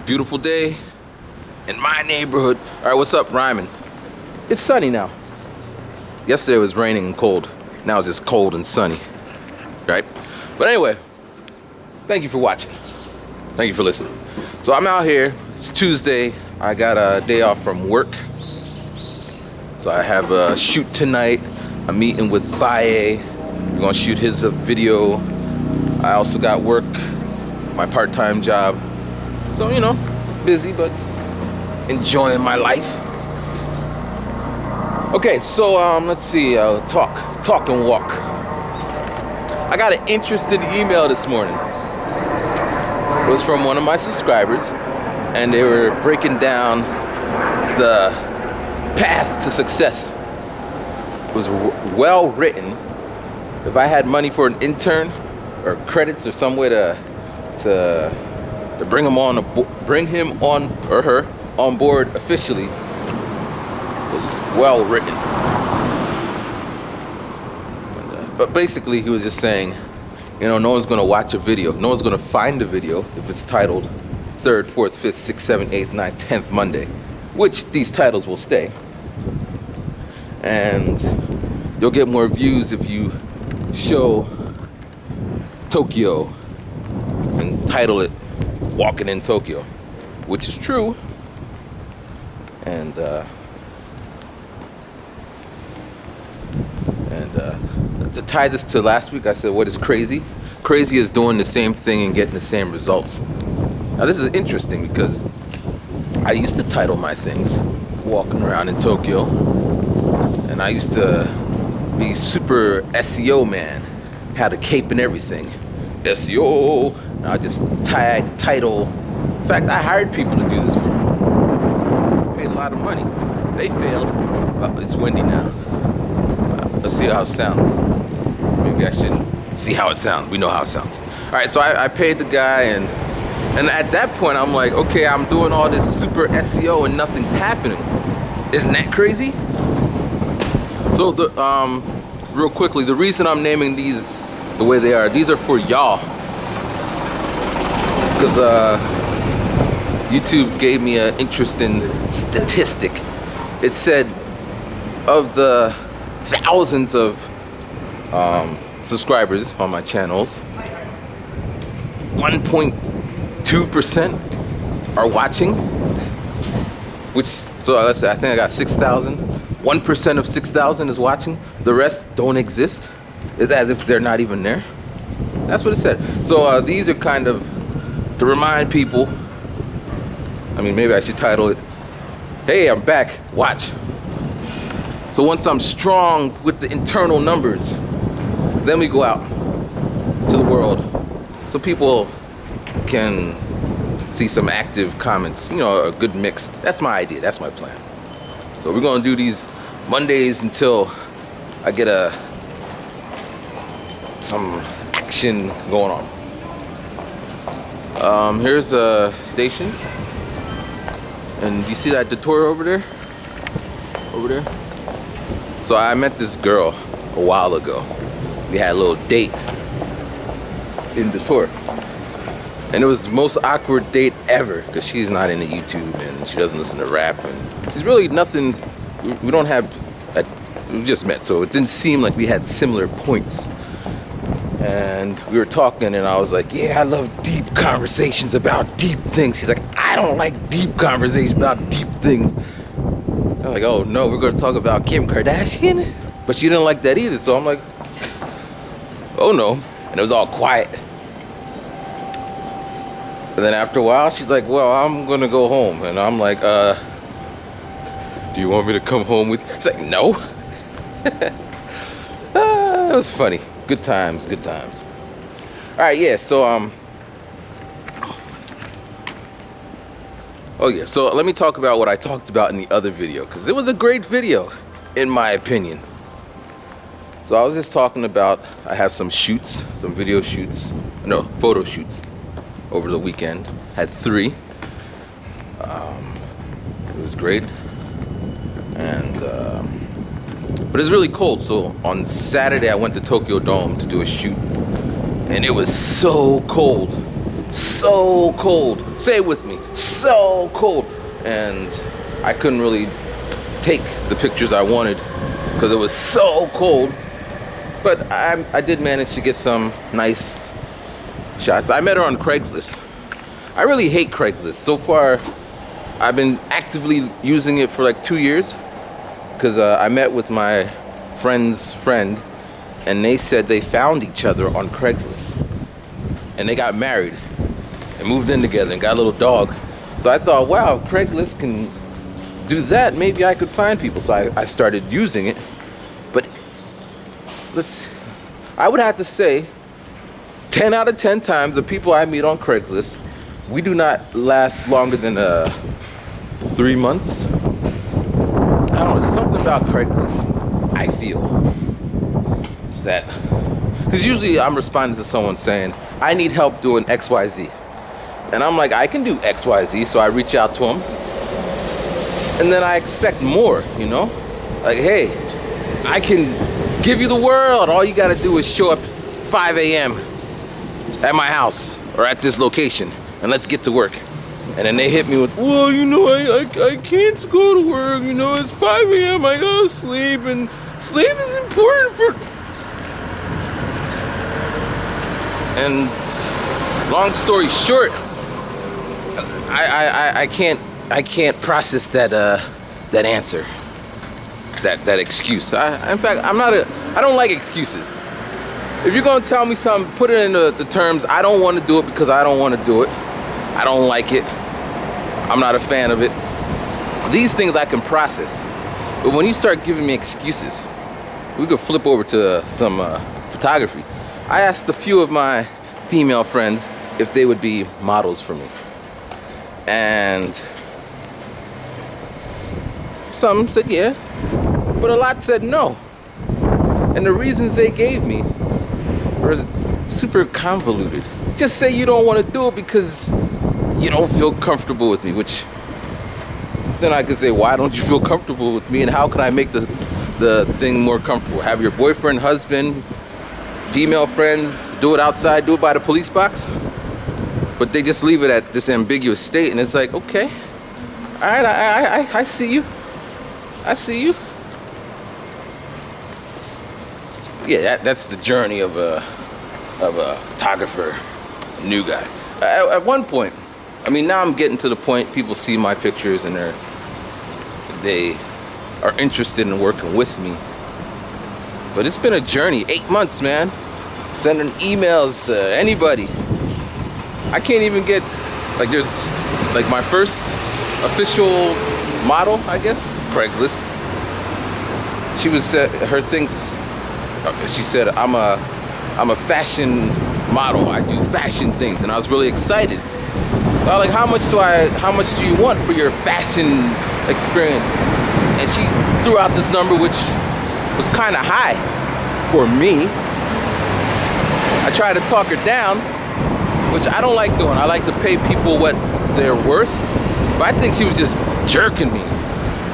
beautiful day in my neighborhood. All right, what's up, Ryman? It's sunny now. Yesterday it was raining and cold. Now it's just cold and sunny, right? But anyway, thank you for watching. Thank you for listening. So I'm out here. It's Tuesday. I got a day off from work. So I have a shoot tonight. I'm meeting with Baye. We're gonna shoot his video. I also got work, my part-time job. So, you know, busy, but enjoying my life. Okay, so let's see, talk and walk. I got an interesting email this morning. It was from one of my subscribers, and they were breaking down the path to success. It was well written. If I had money for an intern or credits or some way to bring him on or her on board officially, it was well written. But basically, he was just saying, you know, no one's gonna watch a video, no one's gonna find a video if it's titled 3rd, 4th, 5th, 6th, 7th, 8th, 9th, 10th Monday, which these titles will stay. And you'll get more views if you show Tokyo and title it Walking in Tokyo, which is true. And to tie this to last week, I said, what is crazy? Crazy is doing the same thing and getting the same results. Now this is interesting because I used to title my things Walking Around in Tokyo, and I used to be super SEO man, had a cape and everything. SEO, and I just title. In fact, I hired people to do this for me. Paid a lot of money. They failed. It's windy now. Let's see how it sounds. Maybe I shouldn't see how it sounds. We know how it sounds. All right, so I paid the guy, and at that point, I'm like, okay, I'm doing all this super SEO and nothing's happening. Isn't that crazy? So real quickly, the reason I'm naming these the way they are, these are for y'all, because YouTube gave me an interesting statistic. It said of the thousands of subscribers on my channels, 1.2% are watching, which, so let's say I think I got 6,000. 1% of 6,000 is watching. The rest don't exist. It's as if they're not even there. That's what it said. So these are kind of to remind people. I mean, maybe I should title it, "Hey, I'm back, watch." So once I'm strong with the internal numbers, then we go out to the world so people can see some active comments, you know, a good mix. That's my idea, that's my plan. So we're gonna do these Mondays until I get some action going on. Here's a station, and you see that Detour over there? Over there? So I met this girl a while ago. We had a little date in Detour, and it was the most awkward date ever because she's not into YouTube and she doesn't listen to rap, and she's really nothing. We don't have. We just met, so it didn't seem like we had similar points. And we were talking, and I was like, yeah, I love deep conversations about deep things. She's like, I don't like deep conversations about deep things. I'm like, oh no, we're gonna talk about Kim Kardashian? But she didn't like that either, so I'm like, oh no. And it was all quiet. And then after a while, she's like, well, I'm gonna go home. And I'm like, do you want me to come home with you? She's like, no. It was funny. Good times, good times. All right, yeah, so, oh yeah, so let me talk about what I talked about in the other video, because it was a great video, in my opinion. So I was just talking about, I have some shoots, some video shoots, no, photo shoots over the weekend. Had 3. It was great. And, but it's really cold, so on Saturday I went to Tokyo Dome to do a shoot, and it was so cold. so cold. Say it with me, so cold. And I couldn't really take the pictures I wanted because it was so cold. But I did manage to get some nice shots. I met her on Craigslist. I really hate Craigslist. So far, I've been actively using it for like 2 years because I met with my friend's friend and they said they found each other on Craigslist. And they got married and moved in together and got a little dog. So I thought, wow, if Craigslist can do that, maybe I could find people. So I started using it. But I would have to say 10 out of 10 times the people I meet on Craigslist, we do not last longer than 3 months. I don't know, something about Craigslist, I feel that, because usually I'm responding to someone saying, I need help doing XYZ. And I'm like, I can do XYZ, so I reach out to them. And then I expect more, you know? Like, hey, I can give you the world. All you gotta do is show up 5 a.m. at my house or at this location and let's get to work. And then they hit me with, well, you know, I can't go to work, you know, it's 5 a.m. I gotta sleep and sleep is important for... And long story short, I can't process that answer, that excuse. In fact, I don't like excuses. If you're gonna tell me something, put it in the terms, I don't want to do it because I don't want to do it. I don't like it. I'm not a fan of it. These things I can process. But when you start giving me excuses, we could flip over to some photography. I asked a few of my female friends if they would be models for me. And some said yeah, but a lot said no. And the reasons they gave me were super convoluted. Just say you don't want to do it because you don't feel comfortable with me, which then I could say, why don't you feel comfortable with me and how can I make the thing more comfortable? Have your boyfriend, husband, female friends do it outside, do it by the police box? But they just leave it at this ambiguous state and it's like, okay, all right, I see you. I see you. Yeah, that's the journey of a photographer, a new guy. At one point, I mean, now I'm getting to the point people see my pictures and they are interested in working with me. But it's been a journey, 8 months, man. Sending emails to anybody. I can't even get, like there's, like my first official model, I guess, Craigslist. She was, her things, she said, I'm a fashion model. I do fashion things. And I was really excited. Well, like, how much do you want for your fashion experience? And she threw out this number, which was kind of high for me. I tried to talk her down, which I don't like doing. I like to pay people what they're worth. But I think she was just jerking me.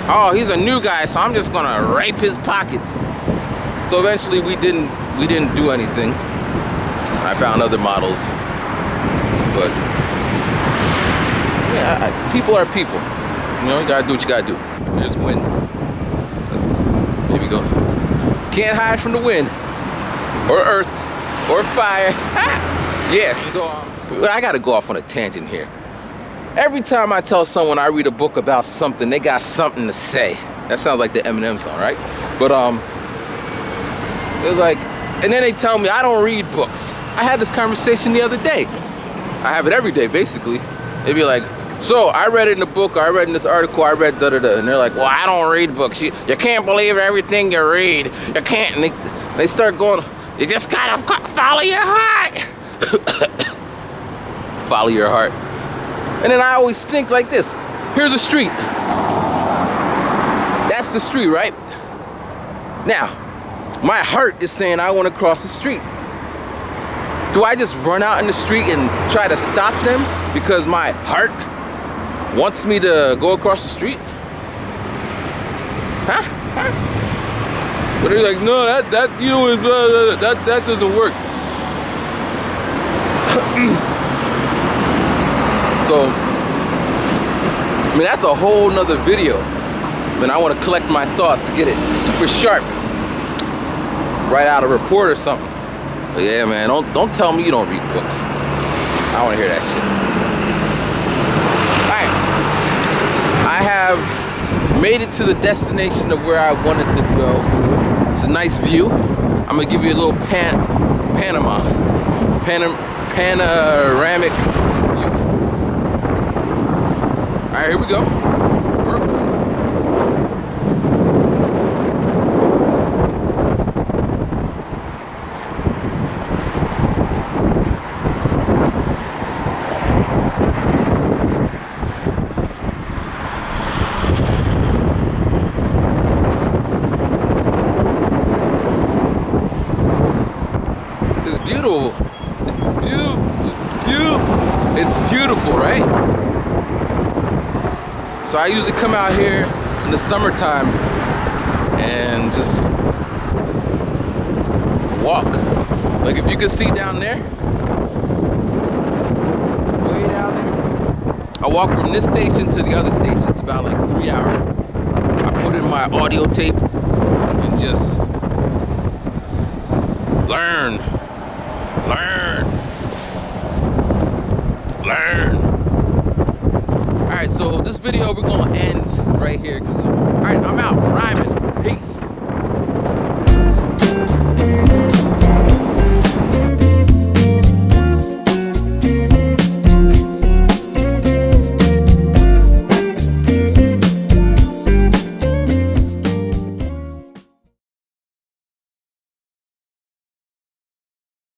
Oh, he's a new guy, so I'm just gonna rape his pockets. So eventually we didn't do anything. I found other models, but yeah, people are people. You know, you gotta do what you gotta do. There's wind. There we go. Can't hide from the wind, or earth, or fire. Yeah. So I gotta go off on a tangent here. Every time I tell someone I read a book about something, they got something to say. That sounds like the Eminem song, right? But they're like, and then they tell me I don't read books. I had this conversation the other day. I have it every day, basically. They'd be like, so I read it in the book, or I read in this article, I read da-da-da. And they're like, well, I don't read books. You can't believe everything you read. You can't. And they start going, you just gotta follow your heart. Follow your heart. And then I always think like this. Here's a street. That's the street, right? Now, my heart is saying I want to cross the street. Do I just run out in the street and try to stop them because my heart wants me to go across the street? Huh? But they're like, no, that you know, that doesn't work. So, I mean, that's a whole nother video. Then I want to collect my thoughts to get it super sharp. Write out a report or something. But yeah, man, don't tell me you don't read books. I want to hear that shit. Alright. I have made it to the destination of where I wanted to go. It's a nice view. I'm gonna give you a little panoramic view. Alright, here we go. Beautiful. It's beautiful, right? So I usually come out here in the summertime and just walk. Like if you can see down there, way down there, I walk from this station to the other station. It's about like 3 hours. I put in my audio tape and just learn. Alright, so this video we're gonna